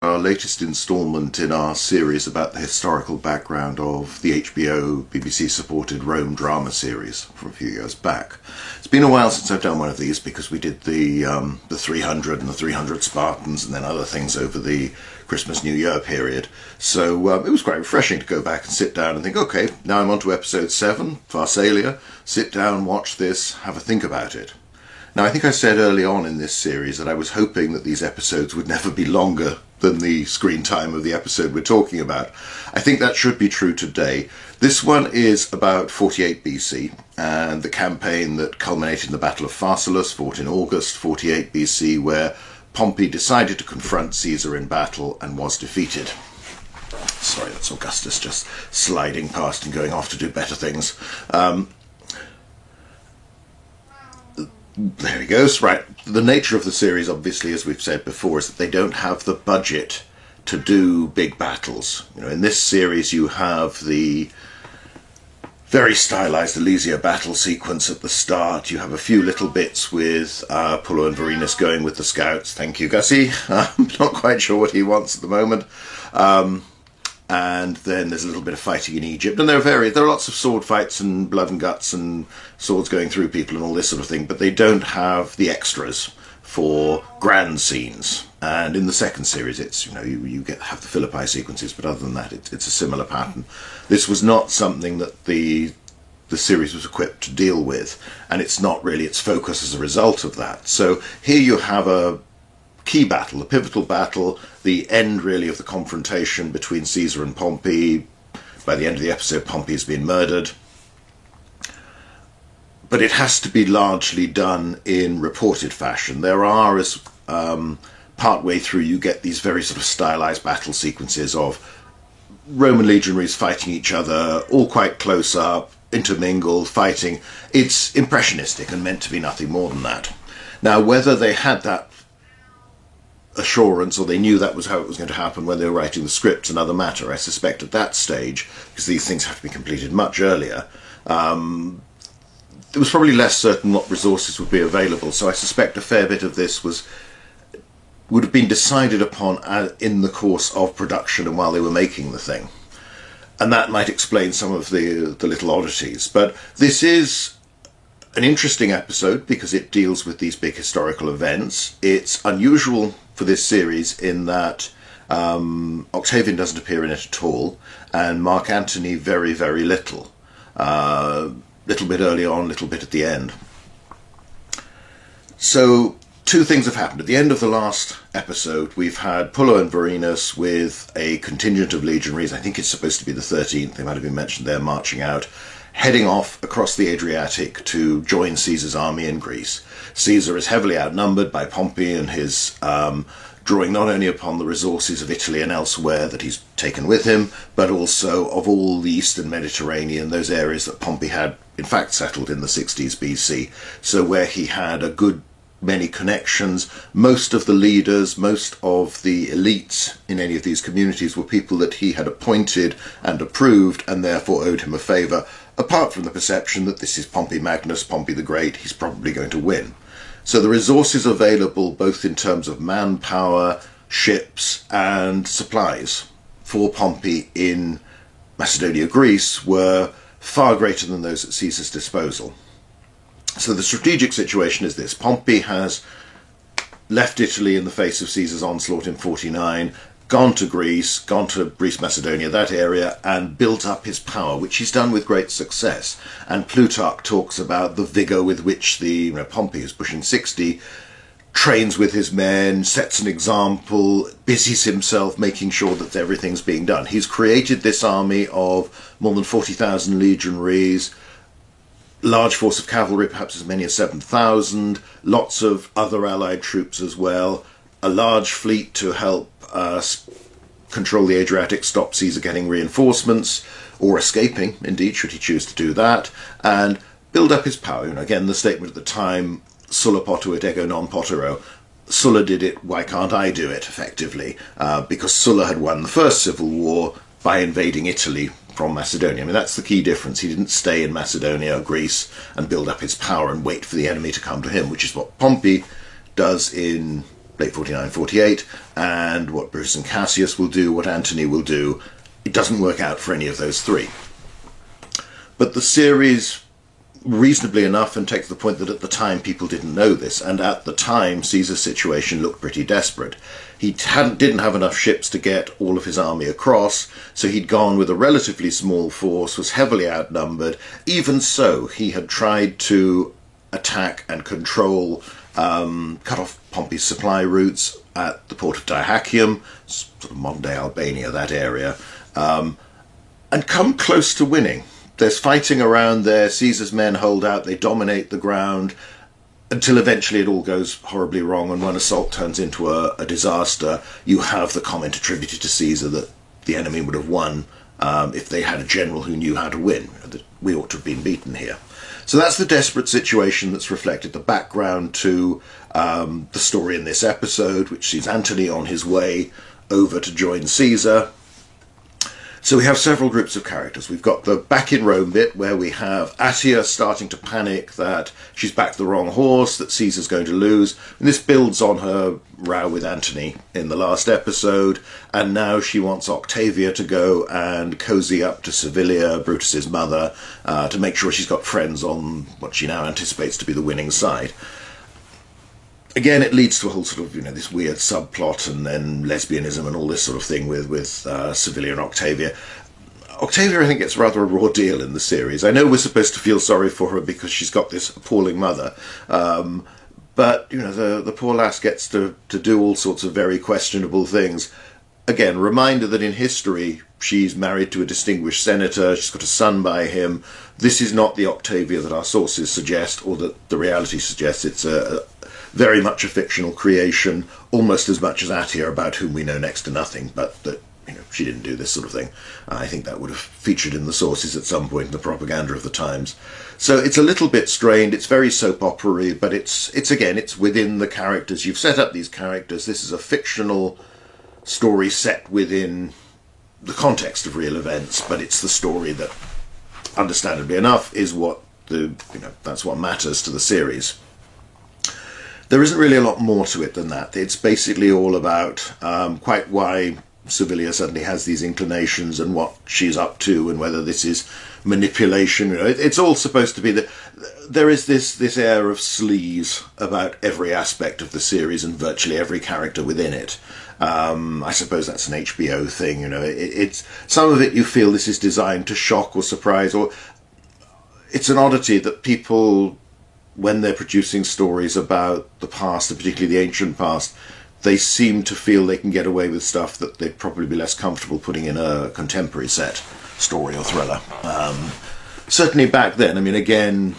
Our latest instalment in our series about the historical background of the HBO BBC supported Rome drama series from a few years back. It's been a while since I've done one of these because we did the 300 and the 300 Spartans and then other things over the Christmas New Year period. So it was quite refreshing to go back and sit down and think, okay, now I'm on to episode 7, Pharsalia. Sit down, watch this, have a think about it. Now, I think I said early on in this series that I was hoping that these episodes would never be longer than the screen time of the episode we're talking about. I think that should be true today. This one is about 48 BC and the campaign that culminated in the Battle of Pharsalus, fought in August 48 BC, where Pompey decided to confront Caesar in battle and was defeated. Sorry, that's Augustus just sliding past and going off to do better things. There he goes. Right. The nature of the series, obviously, as we've said before, is that they don't have the budget to do big battles. You know, in this series you have the very stylized Alesia battle sequence at the start. You have a few little bits with Pullo and Vorenus going with the scouts. Thank you, Gussie. I'm not quite sure what he wants at the moment. And then there's a little bit of fighting in Egypt, and there are lots of sword fights and blood and guts and swords going through people and all this sort of thing, but they don't have the extras for grand scenes. And in the second series, it's, you know, you have the Philippi sequences, but other than that, it's a similar pattern. This was not something that the series was equipped to deal with, and it's not really its focus as a result of that. So here you have a key battle, a pivotal battle, the end really of the confrontation between Caesar and Pompey. By the end of the episode, Pompey has been murdered. But it has to be largely done in reported fashion. There are, as partway through, you get these very sort of stylized battle sequences of Roman legionaries fighting each other, all quite close up, intermingled, fighting. It's impressionistic and meant to be nothing more than that. Now, whether they had that assurance or they knew that was how it was going to happen when they were writing the scripts, another matter. I suspect at that stage, because these things have to be completed much earlier, it was probably less certain what resources would be available, so I suspect a fair bit of this would have been decided upon in the course of production and while they were making the thing. And that might explain some of the little oddities. But this is an interesting episode because it deals with these big historical events. It's unusual for this series in that Octavian doesn't appear in it at all, and Mark Antony very, very little. Little bit early on, little bit at the end. So two things have happened. At the end of the last episode, we've had Pullo and Vorenus with a contingent of legionaries. I think it's supposed to be the 13th. They might have been mentioned there, marching out, heading off across the Adriatic to join Caesar's army in Greece. Caesar is heavily outnumbered by Pompey and his drawing not only upon the resources of Italy and elsewhere that he's taken with him, but also of all the eastern Mediterranean, those areas that Pompey had in fact settled in the 60s BC. So where he had a good many connections, most of the leaders, most of the elites in any of these communities were people that he had appointed and approved and therefore owed him a favour, apart from the perception that this is Pompey Magnus, Pompey the Great, he's probably going to win. So the resources available, both in terms of manpower, ships and supplies for Pompey in Macedonia, Greece, were far greater than those at Caesar's disposal. So the strategic situation is this. Pompey has left Italy in the face of Caesar's onslaught in 49, gone to Greece Macedonia, that area, and built up his power, which he's done with great success. And Plutarch talks about the vigour with which Pompey is pushing 60, trains with his men, sets an example, busies himself making sure that everything's being done. He's created this army of more than 40,000 legionaries, large force of cavalry, perhaps as many as 7,000, lots of other allied troops as well, a large fleet to help control the Adriatic, stop Caesar getting reinforcements, or escaping, indeed, should he choose to do that, and build up his power. You know, again, the statement at the time, Sulla potuit ego non potero. Sulla did it, why can't I do it, effectively? Because Sulla had won the first civil war by invading Italy from Macedonia. I mean, that's the key difference. He didn't stay in Macedonia or Greece and build up his power and wait for the enemy to come to him, which is what Pompey does in late 49, 48, and what Brutus and Cassius will do, what Antony will do. It doesn't work out for any of those three. But the series, reasonably enough, and takes the point that at the time people didn't know this, and at the time Caesar's situation looked pretty desperate. He didn't have enough ships to get all of his army across, so he'd gone with a relatively small force, was heavily outnumbered. Even so, he had tried to attack and control, cut off Pompey's supply routes at the port of Dyrrhachium, sort of modern-day Albania, that area, and come close to winning. There's fighting around there, Caesar's men hold out, they dominate the ground, until eventually it all goes horribly wrong, and one assault turns into a disaster. You have the comment attributed to Caesar that the enemy would have won if they had a general who knew how to win, that we ought to have been beaten here. So that's the desperate situation that's reflected, the background to the story in this episode, which sees Antony on his way over to join Caesar. So we have several groups of characters. We've got the back in Rome bit, where we have Attia starting to panic that she's backed the wrong horse, that Caesar's going to lose. And this builds on her row with Antony in the last episode, and now she wants Octavia to go and cozy up to Servilia, Brutus's mother, to make sure she's got friends on what she now anticipates to be the winning side. Again, it leads to a whole sort of, this weird subplot and then lesbianism and all this sort of thing with Servilia and Octavia. Octavia, I think, gets rather a raw deal in the series. I know we're supposed to feel sorry for her because she's got this appalling mother, but, the poor lass gets to do all sorts of very questionable things. Again, reminder that in history, she's married to a distinguished senator, she's got a son by him. This is not the Octavia that our sources suggest, or that the reality suggests. It's very much a fictional creation, almost as much as Attia, about whom we know next to nothing, but that she didn't do this sort of thing. I think that would have featured in the sources at some point in the propaganda of the times. So it's a little bit strained, it's very soap opera-y, but it's within the characters. You've set up these characters. This is a fictional story set within the context of real events, but it's the story that, understandably enough, is what that's what matters to the series. There isn't really a lot more to it than that. It's basically all about quite why Servilia suddenly has these inclinations and what she's up to and whether this is manipulation. It's all supposed to be that there is this air of sleaze about every aspect of the series and virtually every character within it. I suppose that's an HBO thing. It's some of it you feel this is designed to shock or surprise, or it's an oddity that people, when they're producing stories about the past, and particularly the ancient past, they seem to feel they can get away with stuff that they'd probably be less comfortable putting in a contemporary set story or thriller. Certainly back then, again,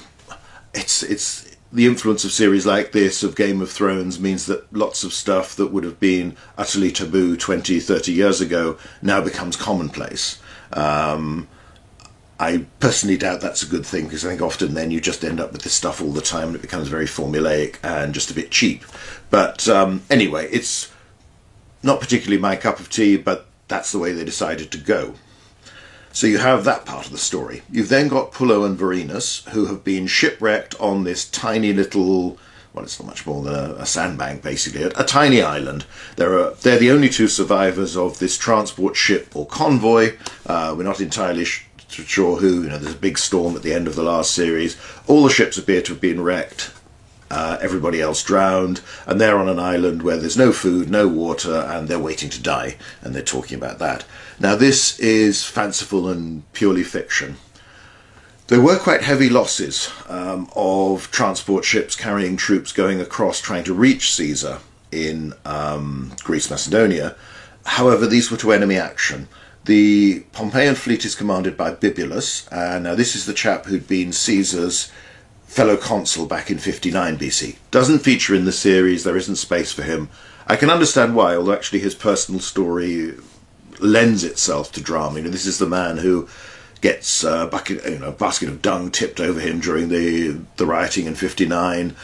it's the influence of series like this, of Game of Thrones, means that lots of stuff that would have been utterly taboo 20, 30 years ago now becomes commonplace. I personally doubt that's a good thing, because I think often then you just end up with this stuff all the time and it becomes very formulaic and just a bit cheap. But anyway, it's not particularly my cup of tea, but that's the way they decided to go. So you have that part of the story. You've then got Pullo and Vorenus, who have been shipwrecked on this tiny little, well, it's not much more than a sandbank, basically, a tiny island. They're the only two survivors of this transport ship or convoy. We're not entirely sure who. There's a big storm at the end of the last series. All the ships appear to have been wrecked. Everybody else drowned, and they're on an island where there's no food, no water, and they're waiting to die, and they're talking about that. Now, this is fanciful and purely fiction. There were quite heavy losses of transport ships carrying troops going across trying to reach Caesar in Greece, Macedonia. However, these were to enemy action. The Pompeian fleet is commanded by Bibulus, and now this is the chap who'd been Caesar's fellow consul back in 59 BC. Doesn't feature in the series, there isn't space for him. I can understand why, although actually his personal story lends itself to drama. This is the man who gets a basket of dung tipped over him during the rioting in 59,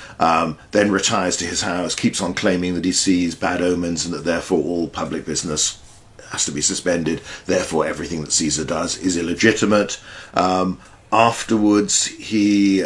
then retires to his house, keeps on claiming that he sees bad omens and that therefore all public business has to be suspended, therefore everything that Caesar does is illegitimate. Afterwards, he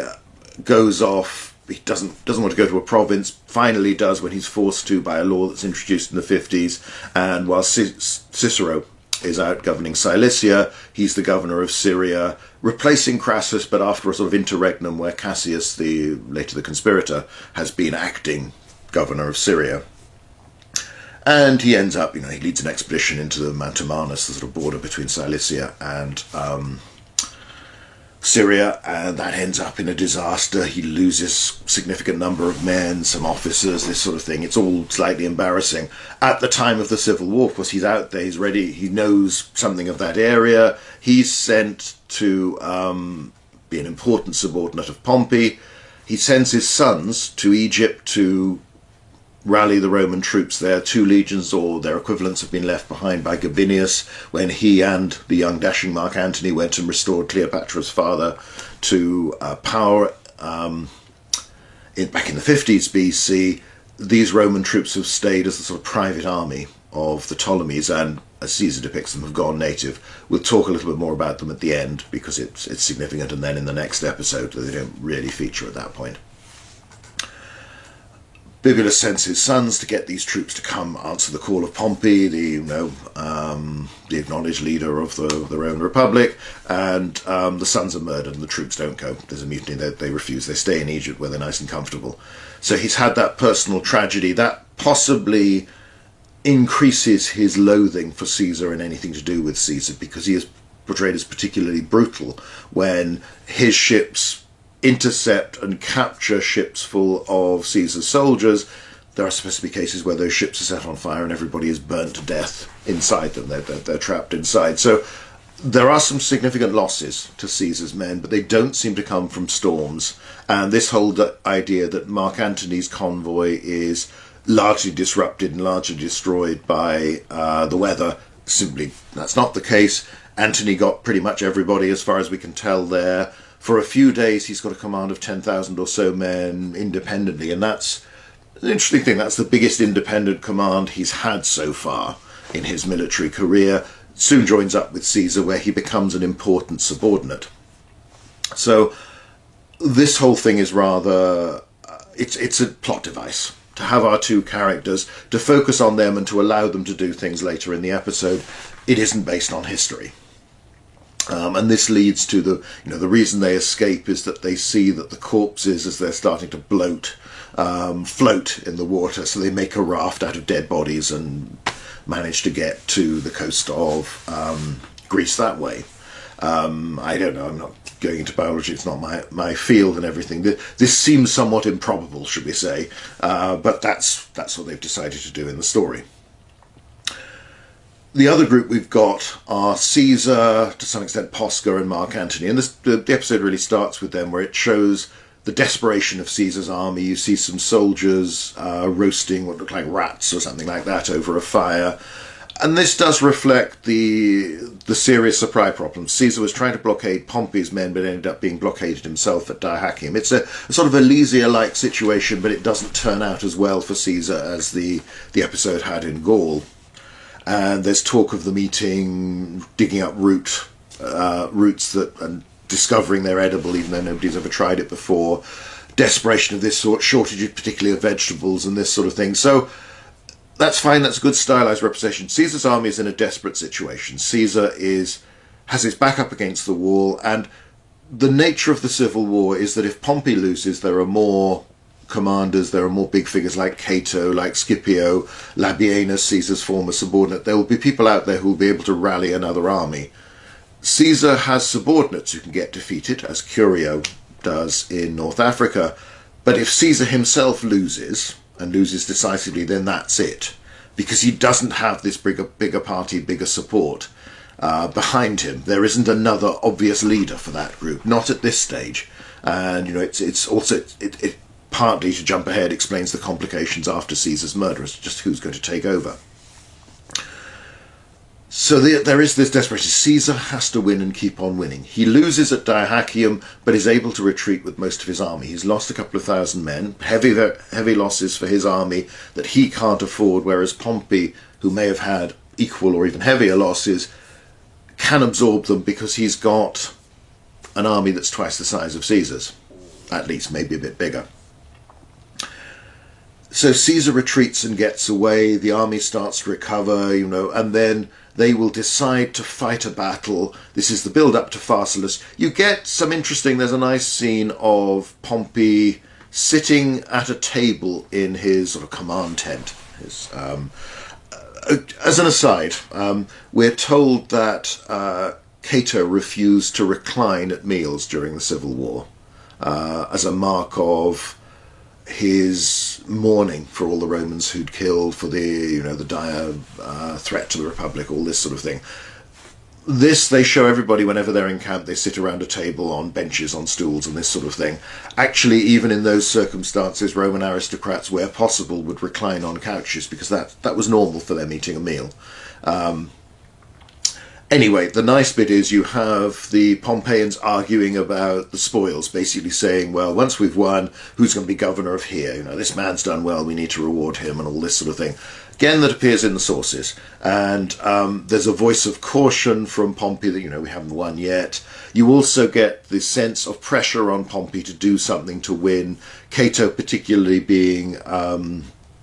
goes off, he doesn't want to go to a province. Finally does when he's forced to by a law that's introduced in the 50s. And while Cicero is out governing Cilicia, he's the governor of Syria, replacing Crassus, but after a sort of interregnum where Cassius, later the conspirator, has been acting governor of Syria. And he ends up, he leads an expedition into the Mantimanus, the sort of border between Cilicia and Syria, and that ends up in a disaster. He loses a significant number of men, some officers, this sort of thing. It's all slightly embarrassing. At the time of the Civil War, of course, he's out there, he's ready, he knows something of that area. He's sent to be an important subordinate of Pompey. He sends his sons to Egypt to rally the Roman troops there. 2 legions or their equivalents have been left behind by Gabinius when he and the young dashing Mark Antony went and restored Cleopatra's father to power back in the 50s BC. These Roman troops have stayed as the sort of private army of the Ptolemies, and as Caesar depicts them, have gone native. We'll talk a little bit more about them at the end because it's significant, and then in the next episode they don't really feature at that point. Bibulus sends his sons to get these troops to come answer the call of Pompey, the acknowledged leader of the Roman Republic, and the sons are murdered and the troops don't go. There's a mutiny, they refuse, they stay in Egypt where they're nice and comfortable. So he's had that personal tragedy that possibly increases his loathing for Caesar and anything to do with Caesar, because he is portrayed as particularly brutal when his ships intercept and capture ships full of Caesar's soldiers. There are supposed to be cases where those ships are set on fire and everybody is burnt to death inside them. They're trapped inside. So there are some significant losses to Caesar's men, but they don't seem to come from storms. And this whole idea that Mark Antony's convoy is largely disrupted and largely destroyed by the weather, simply that's not the case. Antony got pretty much everybody, as far as we can tell, there. For a few days, he's got a command of 10,000 or so men independently, and that's an interesting thing. That's the biggest independent command he's had so far in his military career. Soon joins up with Caesar, where he becomes an important subordinate. So this whole thing is rather... it's a plot device to have our 2 characters, to focus on them and to allow them to do things later in the episode. It isn't based on history. And this leads to the reason they escape is that they see that the corpses, as they're starting to float in the water, so they make a raft out of dead bodies and manage to get to the coast of Greece that way. I don't know, I'm not going into biology, it's not my field and everything. This seems somewhat improbable, should we say, but that's what they've decided to do in the story. The other group we've got are Caesar, to some extent Posca, and Mark Antony. And the episode really starts with them, where it shows the desperation of Caesar's army. You see some soldiers roasting what look like rats or something like that over a fire. And this does reflect the serious supply problems. Caesar was trying to blockade Pompey's men, but ended up being blockaded himself at Dyrrhachium. It's a sort of Alesia-like situation, but it doesn't turn out as well for Caesar as the episode had in Gaul. And there's talk of them digging up roots and discovering they're edible, even though nobody's ever tried it before. Desperation of this sort, shortages particularly of vegetables and this sort of thing. So that's fine, that's a good stylized representation. Caesar's army is in a desperate situation. Caesar has his back up against the wall, and the nature of the civil war is that if Pompey loses, there are more commanders, there are more big figures like Cato, like Scipio, Labienus, Caesar's former subordinate. There will be people out there who will be able to rally another army. Caesar has subordinates who can get defeated, as Curio does in North Africa, but if Caesar himself loses, and loses decisively, then that's it, because he doesn't have this bigger party, bigger support behind him. There isn't another obvious leader for that group, not at this stage. And it's also partly, to jump ahead, explains the complications after Caesar's murder as to just who's going to take over. So there is this desperation. Caesar has to win and keep on winning. He loses at Dyrrhachium, but is able to retreat with most of his army. He's lost a couple of thousand men, heavy losses for his army that he can't afford, whereas Pompey, who may have had equal or even heavier losses, can absorb them because he's got an army that's twice the size of Caesar's, at least, maybe a bit bigger. So Caesar retreats and gets away, the army starts to recover, and then they will decide to fight a battle. This is the build-up to Pharsalus. You get some interesting, there's a nice scene of Pompey sitting at a table in his sort of command tent. As an aside, we're told that Cato refused to recline at meals during the Civil War as a mark of his mourning for all the Romans who'd killed, for the dire threat to the Republic, all this sort of thing. This, they show everybody whenever they're in camp, they sit around a table on benches, on stools, and this sort of thing. Actually, even in those circumstances, Roman aristocrats, where possible, would recline on couches, because that was normal for them eating a meal. Anyway, the nice bit is you have the Pompeians arguing about the spoils, basically saying, well, once we've won, who's going to be governor of here? This man's done well, we need to reward him, and all this sort of thing. Again, that appears in the sources. And there's a voice of caution from Pompey that, we haven't won yet. You also get the sense of pressure on Pompey to do something to win. Cato particularly being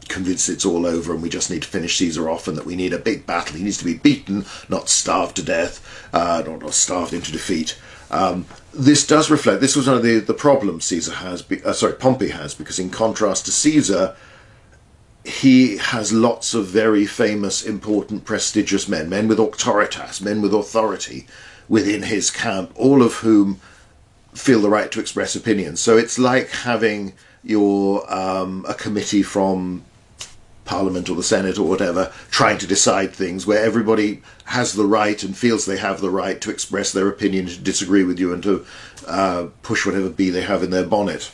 convinced it's all over and we just need to finish Caesar off, and that we need a big battle. He needs to be beaten, not starved to death, not starved into defeat. This does reflect, this was one of the problems Pompey has, because in contrast to Caesar, he has lots of very famous, important, prestigious men with auctoritas, men with authority within his camp, all of whom feel the right to express opinions. So it's like having a committee from Parliament or the Senate or whatever trying to decide things, where everybody has the right and feels they have the right to express their opinion, to disagree with you, and to push whatever bee they have in their bonnet.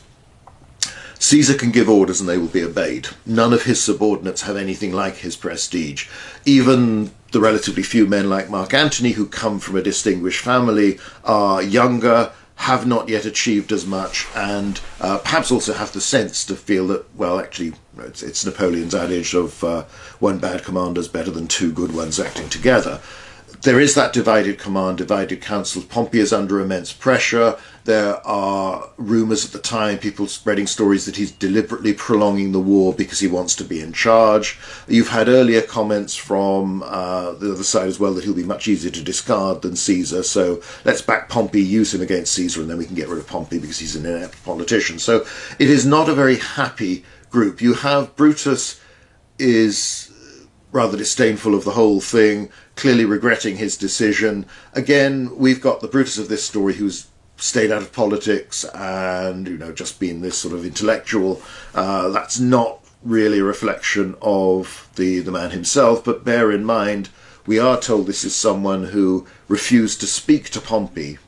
Caesar can give orders and they will be obeyed. None of his subordinates have anything like his prestige. Even the relatively few men like Mark Antony, who come from a distinguished family, are younger, have not yet achieved as much, and perhaps also have the sense to feel that, well, actually, it's Napoleon's adage of one bad commander is better than two good ones acting together. There is that divided command, divided council. Pompey is under immense pressure. There are rumours at the time, people spreading stories that he's deliberately prolonging the war because he wants to be in charge. You've had earlier comments from the other side as well that he'll be much easier to discard than Caesar, so let's back Pompey, use him against Caesar, and then we can get rid of Pompey because he's an inept politician. So it is not a very happy group. You have Brutus is rather disdainful of the whole thing, clearly regretting his decision. Again, we've got the Brutus of this story who's stayed out of politics and, just been this sort of intellectual. That's not really a reflection of the man himself, but bear in mind, we are told this is someone who refused to speak to Pompey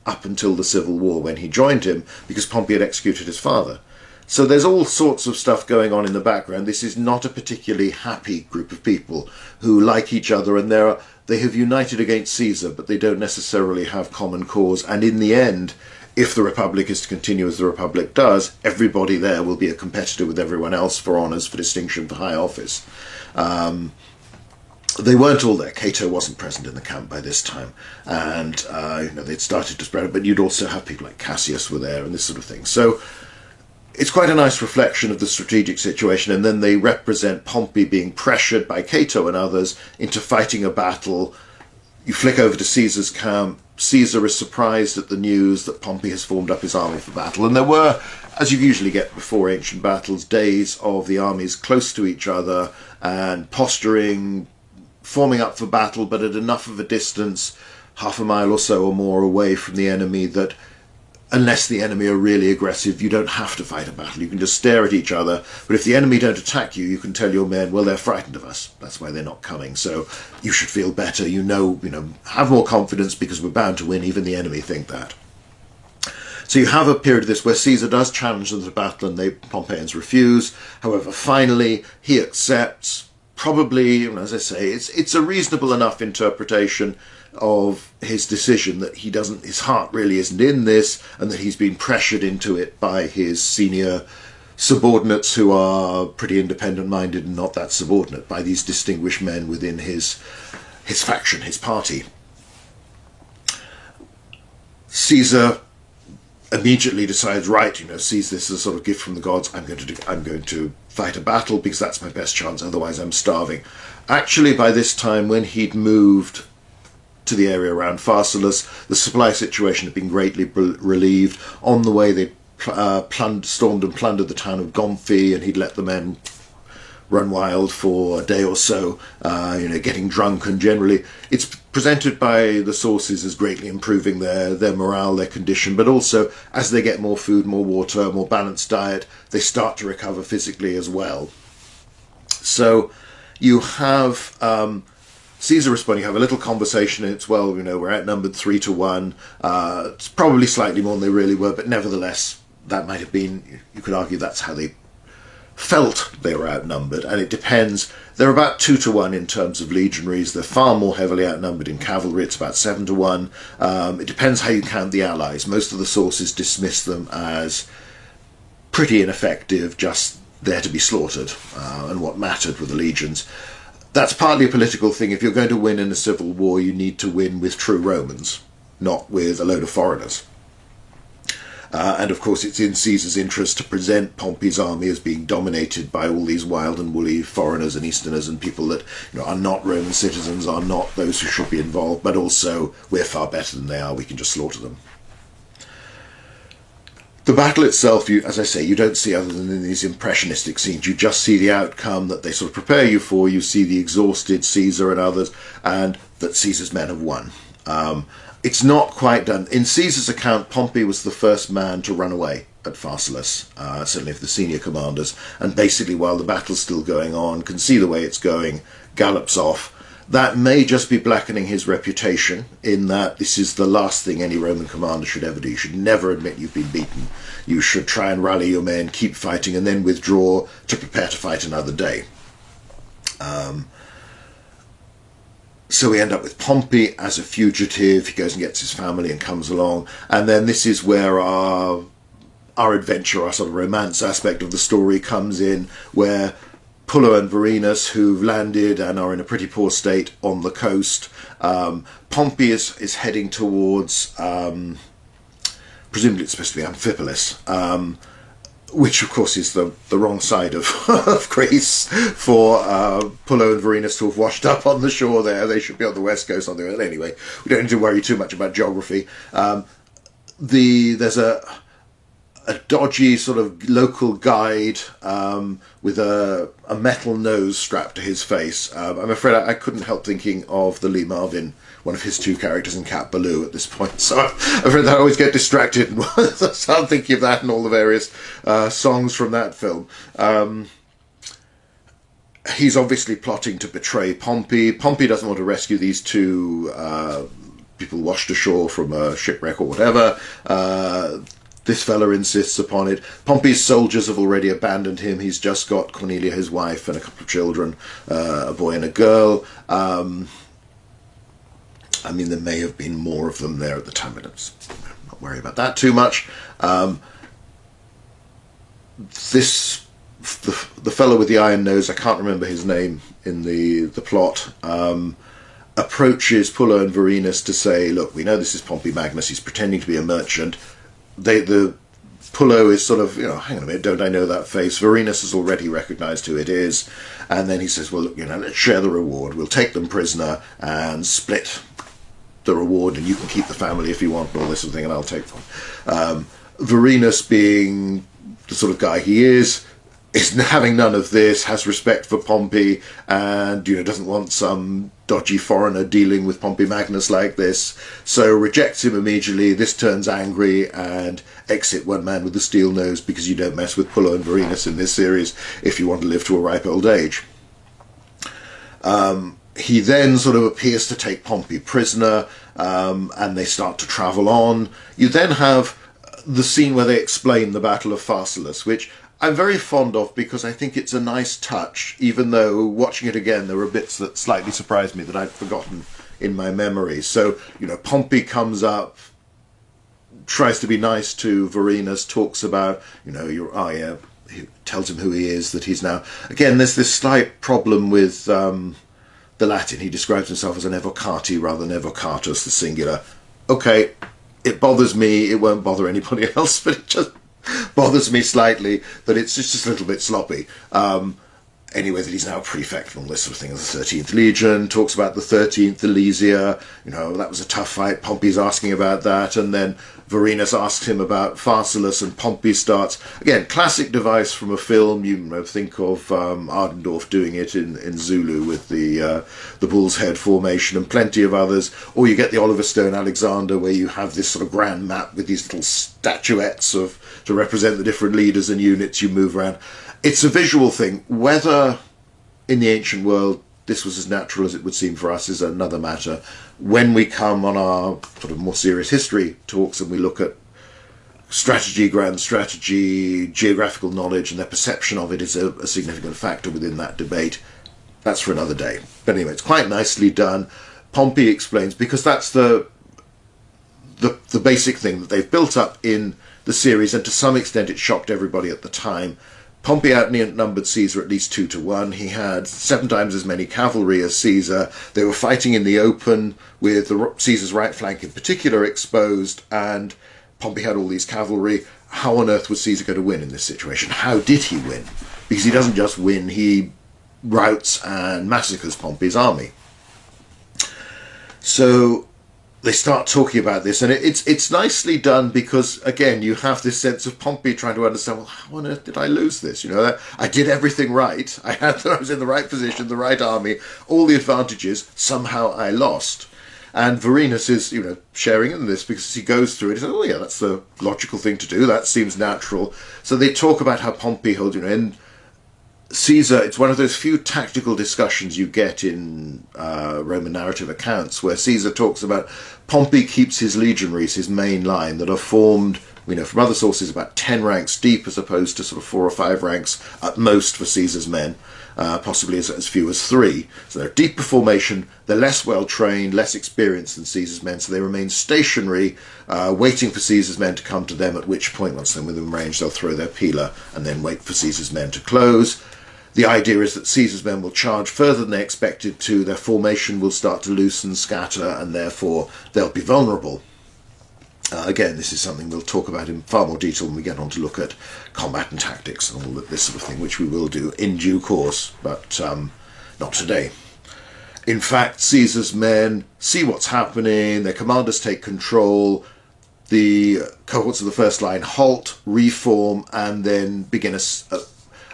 up until the Civil War when he joined him, because Pompey had executed his father. So there's all sorts of stuff going on in the background. This is not a particularly happy group of people who like each other, and they have united against Caesar, but they don't necessarily have common cause. And in the end, if the Republic is to continue as the Republic does, everybody there will be a competitor with everyone else for honours, for distinction, for high office. They weren't all there. Cato wasn't present in the camp by this time, and they'd started to spread it, but you'd also have people like Cassius were there and this sort of thing. So it's quite a nice reflection of the strategic situation, and then they represent Pompey being pressured by Cato and others into fighting a battle. You flick over to Caesar's camp. Caesar is surprised at the news that Pompey has formed up his army for battle, and there were, as you usually get before ancient battles, days of the armies close to each other and posturing, forming up for battle, but at enough of a distance, half a mile or so or more away from the enemy, that unless the enemy are really aggressive, you don't have to fight a battle. You can just stare at each other. But if the enemy don't attack you, you can tell your men, well, they're frightened of us. That's why they're not coming. So you should feel better. Have more confidence because we're bound to win. Even the enemy think that. So you have a period of this where Caesar does challenge them to battle and the Pompeians refuse. However, finally, he accepts. Probably, as I say, it's a reasonable enough interpretation of his decision that his heart really isn't in this, and that he's been pressured into it by his senior subordinates who are pretty independent-minded and not that subordinate, by these distinguished men within his faction, his party. Caesar immediately decides, right, sees this as a sort of gift from the gods. I'm going to fight a battle because that's my best chance, otherwise I'm starving. Actually, by this time, when he'd moved to the area around Pharsalus, the supply situation had been greatly relieved. On the way, they stormed and plundered the town of Gomphi, and he'd let the men run wild for a day or so, getting drunk, and generally it's presented by the sources as greatly improving their morale, their condition, but also as they get more food, more water, more balanced diet, they start to recover physically as well. So you have Caesar responding, you have a little conversation, and it's, well, we're outnumbered 3-1. It's probably slightly more than they really were, but nevertheless, that might have been, you could argue that's how they felt they were outnumbered, and it depends. They're about 2-1 in terms of legionaries. They're far more heavily outnumbered in cavalry. It's about 7-1. It depends how you count the allies. Most of the sources dismiss them as pretty ineffective, just there to be slaughtered, and what mattered were the legions. That's partly a political thing. If you're going to win in a civil war, you need to win with true Romans, not with a load of foreigners. And of course, it's in Caesar's interest to present Pompey's army as being dominated by all these wild and woolly foreigners and Easterners and people that are not Roman citizens, are not those who should be involved, but also we're far better than they are, we can just slaughter them. The battle itself, as I say, you don't see other than in these impressionistic scenes. You just see the outcome that they sort of prepare you for. You see the exhausted Caesar and others, and that Caesar's men have won. It's not quite done. In Caesar's account, Pompey was the first man to run away at Pharsalus, certainly of the senior commanders, and basically while the battle's still going on, can see the way it's going, gallops off. That may just be blackening his reputation, in that this is the last thing any Roman commander should ever do. You should never admit you've been beaten. You should try and rally your men, keep fighting, and then withdraw to prepare to fight another day. So we end up with Pompey as a fugitive. He goes and gets his family and comes along. And then this is where our adventure, our sort of romance aspect of the story comes in, where Pullo and Vorenus, who've landed and are in a pretty poor state on the coast. Pompey is heading towards, presumably it's supposed to be Amphipolis, which of course is the wrong side of, of Greece for Pullo and Vorenus to have washed up on the shore there. They should be on the west coast on the earth. Anyway, we don't need to worry too much about geography. There's a dodgy sort of local guide with a metal nose strapped to his face. I'm afraid I couldn't help thinking of the Lee Marvin, one of his two characters in Cat Ballou at this point. So I'm afraid that I always get distracted and start thinking of that and all the various songs from that film. He's obviously plotting to betray Pompey. Pompey doesn't want to rescue these two people washed ashore from a shipwreck or whatever. This fella insists upon it. Pompey's soldiers have already abandoned him. He's just got Cornelia, his wife, and a couple of children, a boy and a girl. I mean, there may have been more of them there at the time, but I'm not worry about that too much. The fellow with the iron nose, I can't remember his name in the plot, approaches Pullo and Vorenus to say, look, we know this is Pompey Magnus, he's pretending to be a merchant. The Pullo is sort of, hang on a minute, don't I know that face? Vorenus has already recognised who it is. And then he says, well, look, let's share the reward. We'll take them prisoner and split the reward, and you can keep the family if you want, and all this sort of thing, and I'll take them. Vorenus, being the sort of guy he is having none of this, has respect for Pompey, and doesn't want some dodgy foreigner dealing with Pompey Magnus like this, so rejects him immediately. This turns angry and exit one man with the steel nose, because you don't mess with Pullo and Vorenus in this series if you want to live to a ripe old age. He then sort of appears to take Pompey prisoner, and they start to travel on. You then have the scene where they explain the Battle of Pharsalus, which I'm very fond of because I think it's a nice touch, even though watching it again there were bits that slightly surprised me that I'd forgotten in my memory. So, Pompey comes up, tries to be nice to Vorenus, talks about, he tells him who he is, that he's now... Again, there's this slight problem with the Latin. He describes himself as an evocati rather than evocatus, the singular. Okay, it bothers me, it won't bother anybody else, but it just bothers me slightly that it's just a little bit sloppy. Anyway, that he's now prefect and all this sort of thing of the 13th Legion, talks about the 13th Alesia, that was a tough fight, Pompey's asking about that, and then Vorenus asks him about Pharsalus, and Pompey starts, again, classic device from a film, think of Ardendorf doing it in Zulu with the bull's head formation and plenty of others, or you get the Oliver Stone Alexander where you have this sort of grand map with these little statuettes to represent the different leaders and units you move around. It's a visual thing. Whether in the ancient world this was as natural as it would seem for us is another matter. When we come on our sort of more serious history talks and we look at strategy, grand strategy, geographical knowledge, and their perception of it is a significant factor within that debate. That's for another day. But anyway, it's quite nicely done. Pompey explains, because that's the basic thing that they've built up in the series, and to some extent it shocked everybody at the time. Pompey outnumbered Caesar at least 2-1. He had 7 times as many cavalry as Caesar. They were fighting in the open with Caesar's right flank in particular exposed, and Pompey had all these cavalry. How on earth was Caesar going to win in this situation? How did he win? Because he doesn't just win, he routs and massacres Pompey's army. So they start talking about this, and it's nicely done because, again, you have this sense of Pompey trying to understand, well, how on earth did I lose this? I did everything right. I was in the right position, the right army, all the advantages. Somehow I lost. And Vorenus is, sharing in this because he goes through it. He says, oh yeah, that's the logical thing to do. That seems natural. So they talk about how Pompey holds, in Caesar, it's one of those few tactical discussions you get in Roman narrative accounts where Caesar talks about Pompey keeps his legionaries, his main line, that are formed, we know from other sources, about 10 ranks deep as opposed to sort of 4 or 5 ranks at most for Caesar's men, possibly as few as 3. So they're deeper formation, they're less well trained, less experienced than Caesar's men, so they remain stationary, waiting for Caesar's men to come to them, at which point, once they're within range, they'll throw their peeler and then wait for Caesar's men to close. The idea is that Caesar's men will charge further than they expected to, their formation will start to loosen, scatter, and therefore they'll be vulnerable. Again, this is something we'll talk about in far more detail when we get on to look at combat and tactics and all this sort of thing, which we will do in due course, but not today. In fact, Caesar's men see what's happening, their commanders take control, the cohorts of the first line halt, reform, and then begin a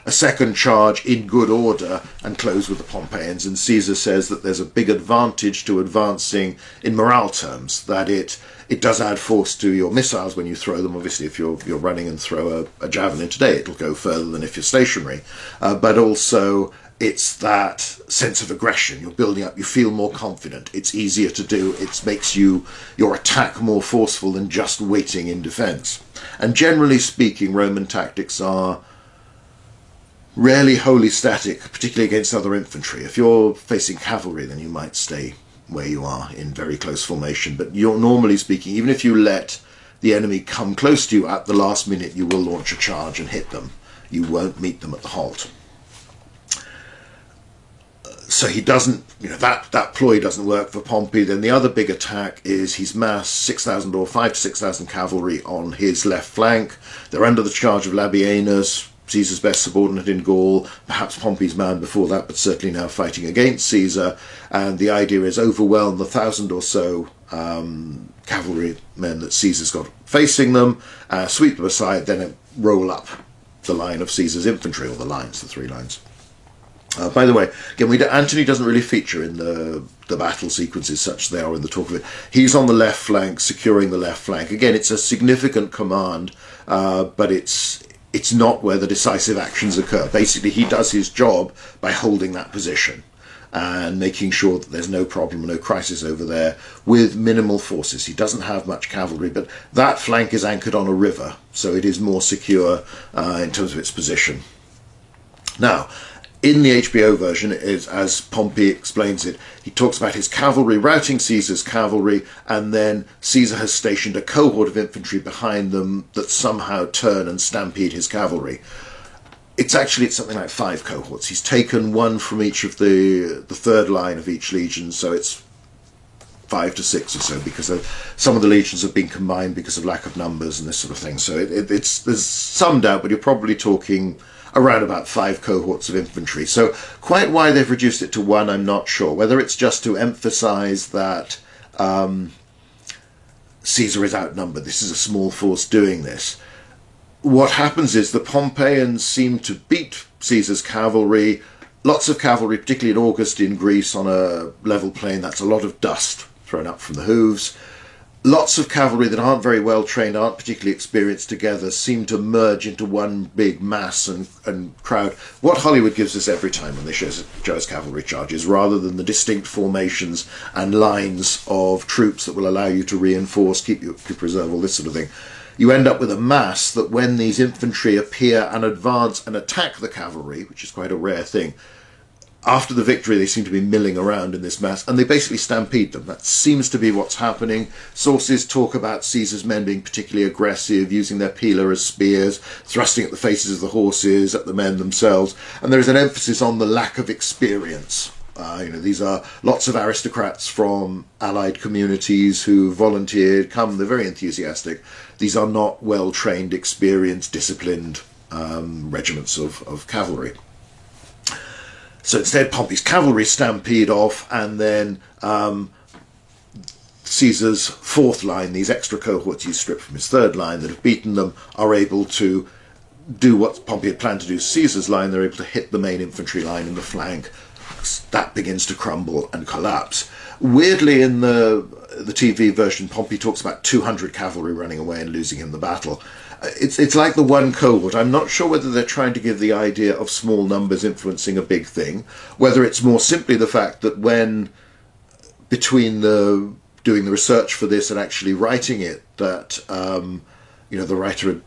second charge in good order and close with the Pompeians. And Caesar says that there's a big advantage to advancing in morale terms, that it does add force to your missiles when you throw them. Obviously, if you're running and throw a javelin today, it'll go further than if you're stationary. But also, it's that sense of aggression. You're building up, you feel more confident. It's easier to do. It makes your attack more forceful than just waiting in defense. And generally speaking, Roman tactics are rarely wholly static, particularly against other infantry. If you're facing cavalry, then you might stay where you are in very close formation. But you're normally speaking, even if you let the enemy come close to you at the last minute, you will launch a charge and hit them. You won't meet them at the halt. So he doesn't, that ploy doesn't work for Pompey. Then the other big attack is he's massed 6,000 or 5,000 to 6,000 cavalry on his left flank. They're under the charge of Labienus, Caesar's best subordinate in Gaul, perhaps Pompey's man before that, but certainly now fighting against Caesar. And the idea is overwhelm the 1,000 or so cavalrymen that Caesar's got facing them, sweep them aside, then roll up the line of Caesar's infantry, or the lines, the 3 lines. By the way, again, Antony doesn't really feature in the battle sequences such as they are in the talk of it. He's on the left flank, securing the left flank. Again, it's a significant command, but it's not where the decisive actions occur. Basically, he does his job by holding that position and making sure that there's no problem, no crisis over there with minimal forces. He doesn't have much cavalry, but that flank is anchored on a river, so it is more secure in terms of its position. Now, in the HBO version, as Pompey explains it, he talks about his cavalry routing Caesar's cavalry, and then Caesar has stationed a cohort of infantry behind them that somehow turn and stampede his cavalry. It's something like 5 cohorts. He's taken one from each of the third line of each legion, so it's 5 to 6 or so, because some of the legions have been combined because of lack of numbers and this sort of thing. So there's some doubt, but you're probably talking around about 5 cohorts of infantry. So quite why they've reduced it to 1, I'm not sure. Whether it's just to emphasize that Caesar is outnumbered, this is a small force doing this. What happens is the Pompeians seem to beat Caesar's cavalry. Lots of cavalry, particularly in August in Greece, on a level plain. That's a lot of dust thrown up from the hooves. Lots of cavalry that aren't very well trained, aren't particularly experienced together, seem to merge into one big mass and crowd. What Hollywood gives us every time when they show us cavalry charges, rather than the distinct formations and lines of troops that will allow you to reinforce, keep you preserve, all this sort of thing. You end up with a mass that when these infantry appear and advance and attack the cavalry, which is quite a rare thing, after the victory they seem to be milling around in this mass and they basically stampede them. That seems to be what's happening. Sources talk about Caesar's men being particularly aggressive, using their pila as spears, thrusting at the faces of the horses, at the men themselves, and there is an emphasis on the lack of experience. These are lots of aristocrats from allied communities who volunteered, they're very enthusiastic. These are not well-trained, experienced, disciplined regiments of cavalry. So instead, Pompey's cavalry stampede off, and then Caesar's fourth line, these extra cohorts he's stripped from his third line that have beaten them, are able to do what Pompey had planned to do to Caesar's line. They're able to hit the main infantry line in the flank. That begins to crumble and collapse. Weirdly, in the TV version, Pompey talks about 200 cavalry running away and losing him the battle. It's like the one cohort. I'm not sure whether they're trying to give the idea of small numbers influencing a big thing, whether it's more simply the fact that when, between doing the research for this and actually writing it, that the writer had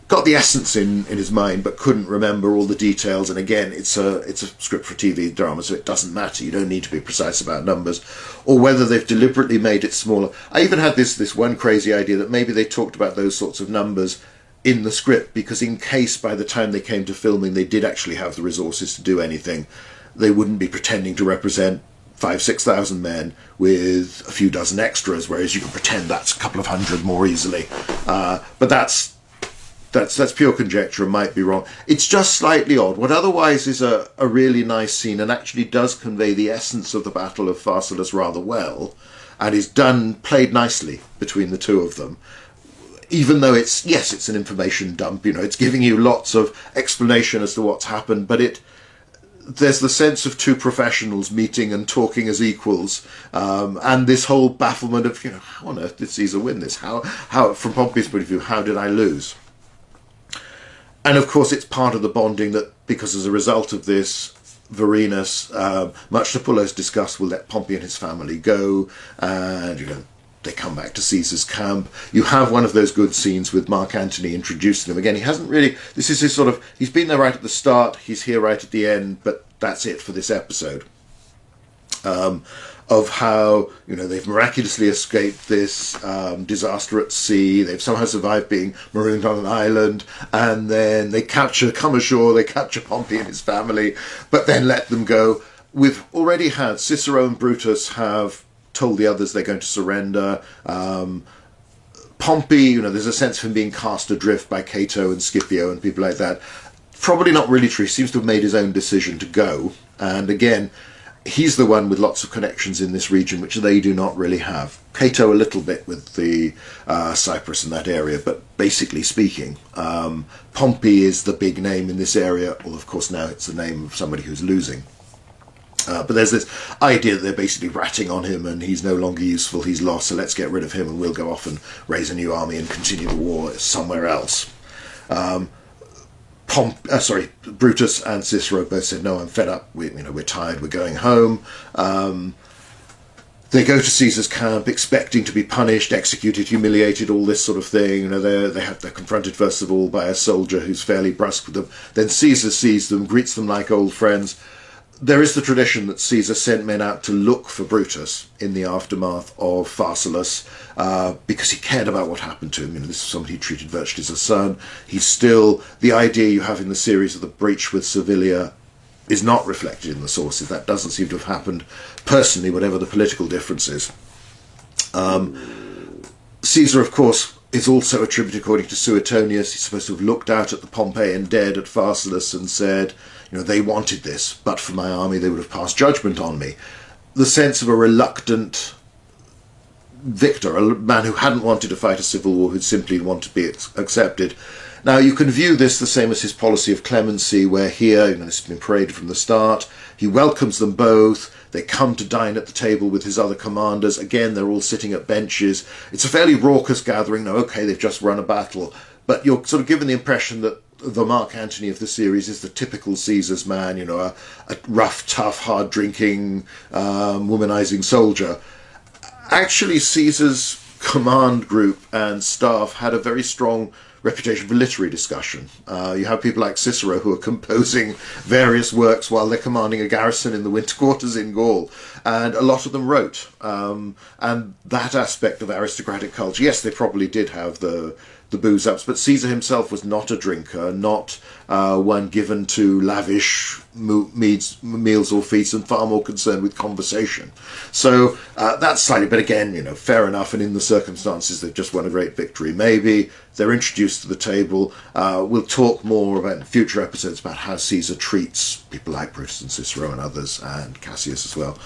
got the essence in his mind but couldn't remember all the details. And again, it's a script for TV drama, so it doesn't matter. You don't need to be precise about numbers. Or whether they've deliberately made it smaller. I even had this one crazy idea that maybe they talked about those sorts of numbers in the script, because in case by the time they came to filming they did actually have the resources to do anything, they wouldn't be pretending to represent 5,000-6,000 men with a few dozen extras, whereas you can pretend that's a couple of hundred more easily. But that's pure conjecture and might be wrong. It's just slightly odd. What otherwise is a really nice scene and actually does convey the essence of the Battle of Pharsalus rather well, and is played nicely between the two of them. Even though it's an information dump, it's giving you lots of explanation as to what's happened, but there's the sense of two professionals meeting and talking as equals, and this whole bafflement of, how on earth did Caesar win this? How, from Pompey's point of view, how did I lose? And of course, it's part of the bonding that, because as a result of this, Vorenus, much to Pullo's disgust, will let Pompey and his family go, and they come back to Caesar's camp. You have one of those good scenes with Mark Antony introducing them. Again, he hasn't really, this is his sort of, he's been there right at the start, he's here right at the end, but that's it for this episode. Of how, they've miraculously escaped this disaster at sea. They've somehow survived being marooned on an island, and then they come ashore, they capture Pompey and his family, but then let them go. We've already had Cicero and Brutus have told the others they're going to surrender. Pompey, there's a sense of him being cast adrift by Cato and Scipio and people like that. Probably not really true. He seems to have made his own decision to go, and again, he's the one with lots of connections in this region, which they do not really have. Cato a little bit with the Cyprus and that area, but basically speaking, Pompey is the big name in this area. Well, of course, now it's the name of somebody who's losing. But there's this idea that they're basically ratting on him and he's no longer useful, he's lost, so let's get rid of him and we'll go off and raise a new army and continue the war somewhere else. Brutus and Cicero both said, no, I'm fed up, we're tired, we're going home. They go to Caesar's camp expecting to be punished, executed, humiliated, all this sort of thing. They're confronted first of all by a soldier who's fairly brusque with them. Then Caesar sees them, greets them like old friends. There is the tradition that Caesar sent men out to look for Brutus in the aftermath of Pharsalus, because he cared about what happened to him. This is somebody he treated virtually as a son. He's still, the idea you have in the series of the breach with Servilia is not reflected in the sources. That doesn't seem to have happened personally, whatever the political differences. Caesar, of course, is also attributed, according to Suetonius, he's supposed to have looked out at the Pompeian dead at Pharsalus and said, they wanted this, but for my army they would have passed judgment on me. The sense of a reluctant victor, a man who hadn't wanted to fight a civil war, who'd simply wanted to be accepted. Now, you can view this the same as his policy of clemency, where here, this has been paraded from the start, he welcomes them both, they come to dine at the table with his other commanders, again, they're all sitting at benches. It's a fairly raucous gathering. Now, okay, they've just run a battle, but you're sort of given the impression that the Mark Antony of the series is the typical Caesar's man, a rough, tough, hard-drinking, womanizing soldier. Actually, Caesar's command group and staff had a very strong reputation for literary discussion. You have people like Cicero who are composing various works while they're commanding a garrison in the winter quarters in Gaul, and a lot of them wrote. And that aspect of aristocratic culture, yes, they probably did have the booze-ups, but Caesar himself was not a drinker, not one given to lavish meals or feasts, and far more concerned with conversation. So that's slightly, but again, fair enough, and in the circumstances they've just won a great victory. Maybe they're introduced to the table. We'll talk more about in future episodes about how Caesar treats people like Brutus and Cicero and others, and Cassius as well.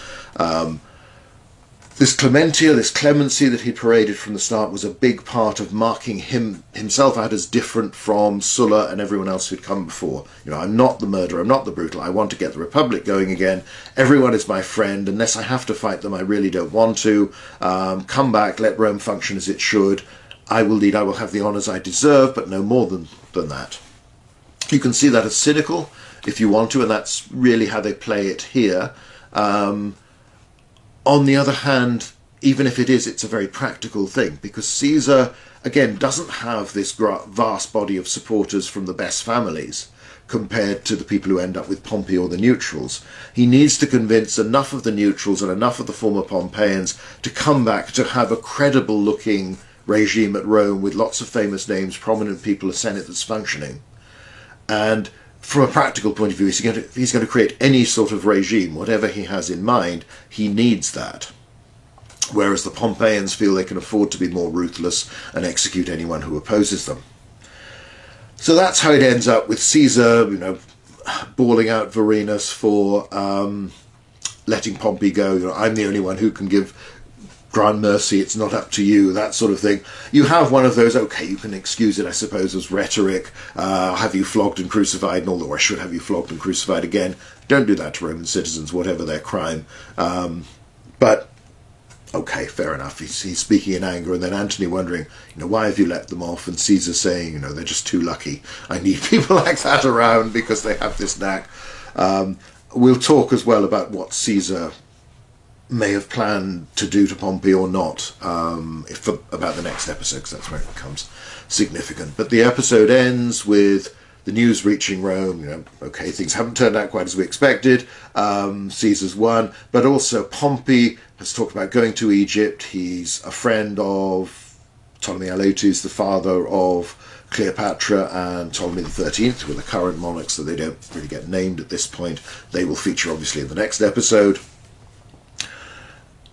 This clementia, this clemency that he paraded from the start was a big part of marking himself out as different from Sulla and everyone else who'd come before. I'm not the murderer, I'm not the brutal, I want to get the Republic going again. Everyone is my friend, unless I have to fight them, I really don't want to. Come back, let Rome function as it should. I will lead, I will have the honours I deserve, but no more than that. You can see that as cynical, if you want to, and that's really how they play it here. On the other hand, even if it is, it's a very practical thing, because Caesar, again, doesn't have this vast body of supporters from the best families compared to the people who end up with Pompey or the neutrals. He needs to convince enough of the neutrals and enough of the former Pompeians to come back to have a credible-looking regime at Rome with lots of famous names, prominent people, a Senate that's functioning. And from a practical point of view, if he's going to create any sort of regime, whatever he has in mind, he needs that. Whereas the Pompeians feel they can afford to be more ruthless and execute anyone who opposes them. So that's how it ends up with Caesar, bawling out Vorenus for letting Pompey go. I'm the only one who can grant mercy, it's not up to you, that sort of thing. You have one of those, okay, you can excuse it, I suppose, as rhetoric, have you flogged and crucified, and all, or I should have you flogged and crucified again. Don't do that to Roman citizens, whatever their crime. But, okay, fair enough, he's speaking in anger, and then Antony wondering, why have you let them off? And Caesar saying, they're just too lucky. I need people like that around because they have this knack. We'll talk as well about what Caesar may have planned to do to Pompey or not, about the next episode, because that's where it becomes significant. But the episode ends with the news reaching Rome, okay, things haven't turned out quite as we expected, Caesar's won, but also Pompey has talked about going to Egypt. He's a friend of Ptolemy Auletes, the father of Cleopatra and Ptolemy XIII, who are the current monarchs, so they don't really get named at this point. They will feature, obviously, in the next episode.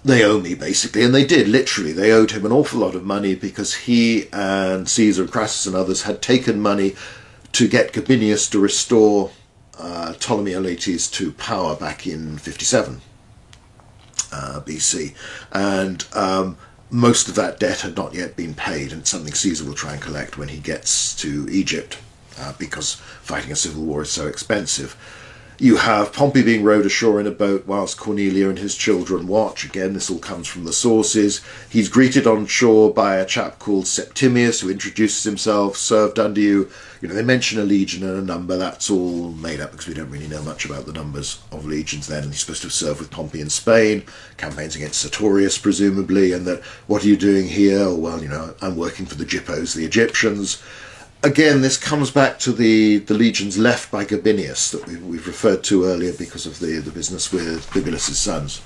They owe me, basically, and they did, literally. They owed him an awful lot of money because he and Caesar and Crassus and others had taken money to get Gabinius to restore Ptolemy Auletes to power back in 57 BC. And most of that debt had not yet been paid, and it's something Caesar will try and collect when he gets to Egypt, because fighting a civil war is so expensive. You have Pompey being rowed ashore in a boat whilst Cornelia and his children watch. Again, this all comes from the sources. He's greeted on shore by a chap called Septimius, who introduces himself, served under you. They mention a legion and a number. That's all made up because we don't really know much about the numbers of legions then. And he's supposed to have served with Pompey in Spain, campaigns against Sertorius, presumably, and that, what are you doing here? Oh, well, I'm working for the Gippos, the Egyptians. Again, this comes back to the legions left by Gabinius that we've referred to earlier because of the business with Bibulus' sons.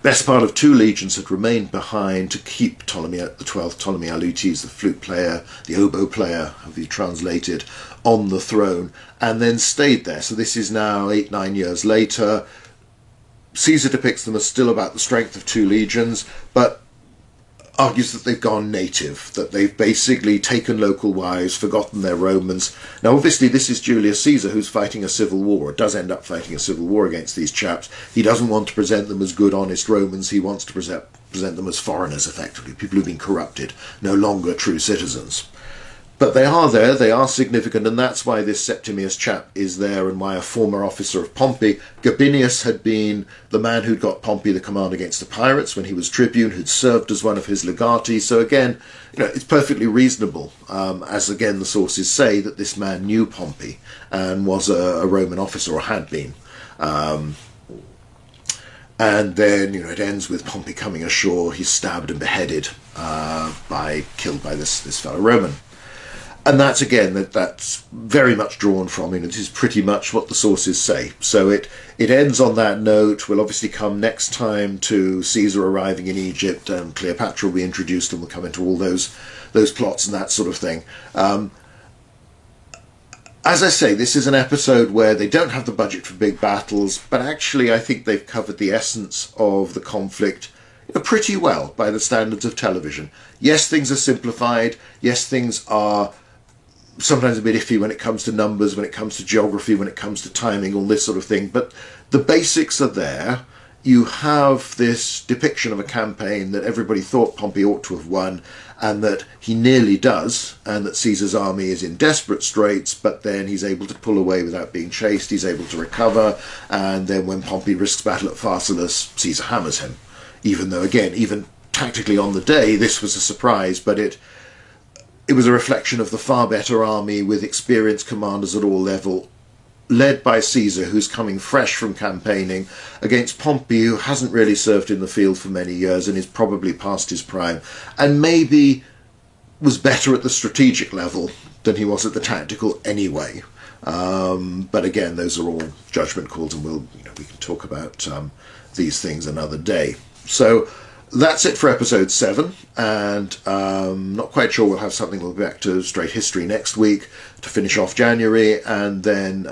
Best part of 2 legions had remained behind to keep Ptolemy, the 12th Ptolemy Auletes, the flute player, the oboe player, have you translated, on the throne, and then stayed there. So this is now 8-9 years later. Caesar depicts them as still about the strength of 2 legions, but argues that they've gone native, that they've basically taken local wives, forgotten their Romans. Now, obviously, this is Julius Caesar who's fighting a civil war, or does end up fighting a civil war against these chaps. He doesn't want to present them as good, honest Romans. He wants to present them as foreigners, effectively, people who've been corrupted, no longer true citizens. But they are there, they are significant, and that's why this Septimius chap is there, and why a former officer of Pompey, Gabinius, had been the man who'd got Pompey the command against the pirates when he was tribune, who'd served as one of his legati. So again, it's perfectly reasonable, as again the sources say, that this man knew Pompey and was a Roman officer, or had been. And then, it ends with Pompey coming ashore. He's stabbed and beheaded, killed by this fellow Roman. And that's, again, that's very much drawn from, it is pretty much what the sources say. So it ends on that note. We'll obviously come next time to Caesar arriving in Egypt, and Cleopatra will be introduced, and we'll come into all those plots and that sort of thing. As I say, this is an episode where they don't have the budget for big battles, but actually I think they've covered the essence of the conflict pretty well by the standards of television. Yes, things are simplified. Yes, things are sometimes a bit iffy when it comes to numbers, when it comes to geography, when it comes to timing, all this sort of thing. But the basics are there. You have this depiction of a campaign that everybody thought Pompey ought to have won, and that he nearly does, and that Caesar's army is in desperate straits, but then he's able to pull away without being chased, he's able to recover, and then when Pompey risks battle at Pharsalus, Caesar hammers him. Even though, again, even tactically on the day, this was a surprise, but it was a reflection of the far better army with experienced commanders at all level, led by Caesar, who's coming fresh from campaigning, against Pompey, who hasn't really served in the field for many years and is probably past his prime, and maybe was better at the strategic level than he was at the tactical anyway. But again, those are all judgment calls, and we can talk about these things another day. So that's it for episode 7, and not quite sure we'll have something. We'll be back to straight history next week to finish off January, and then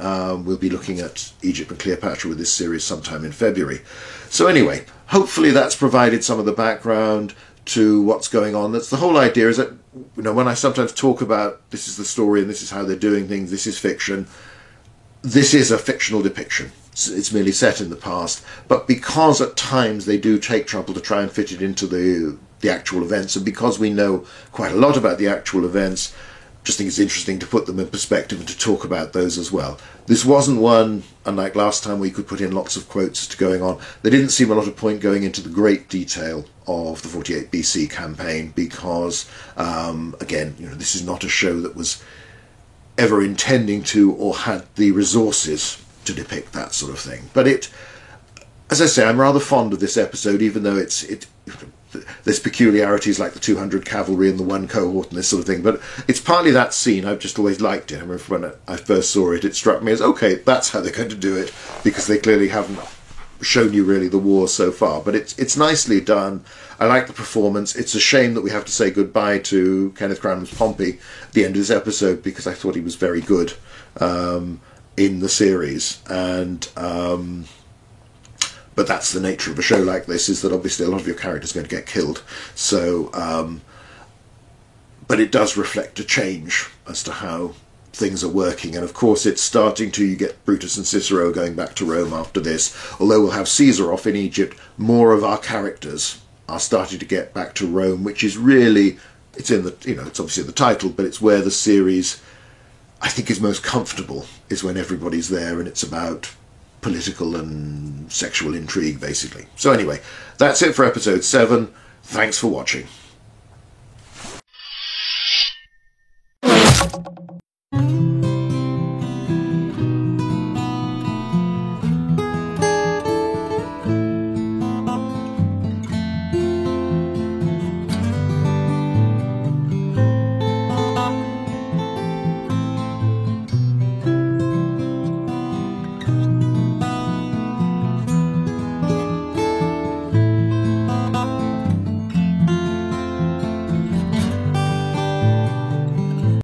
we'll be looking at Egypt and Cleopatra with this series sometime in February. So anyway, hopefully that's provided some of the background to what's going on. That's the whole idea, is that when I sometimes talk about this is the story and this is how they're doing things, this is fiction, this is a fictional depiction. It's merely set in the past, but because at times they do take trouble to try and fit it into the actual events, and because we know quite a lot about the actual events, just think it's interesting to put them in perspective and to talk about those as well. This wasn't one, unlike last time, we could put in lots of quotes as to going on. There didn't seem a lot of point going into the great detail of the 48 BC campaign because, again, this is not a show that was ever intending to or had the resources to depict that sort of thing. But as I say, I'm rather fond of this episode, even though there's peculiarities like the 200 cavalry and the one cohort and this sort of thing. But it's partly that scene. I've just always liked it. I remember when I first saw it, it struck me as, okay, that's how they're going to do it, because they clearly haven't shown you really the war so far. But it's nicely done. I like the performance. It's a shame that we have to say goodbye to Kenneth Cranham's Pompey at the end of this episode, because I thought he was very good in the series, and but that's the nature of a show like this, is that obviously a lot of your characters are going to get killed. So but it does reflect a change as to how things are working, and of course it's starting to, you get Brutus and Cicero going back to Rome after this. Although we'll have Caesar off in Egypt, more of our characters are starting to get back to Rome, which is really, it's in the, it's obviously the title, but it's where the series I think is most comfortable, is when everybody's there and it's about political and sexual intrigue, basically. So anyway, that's it for episode 7. Thanks for watching.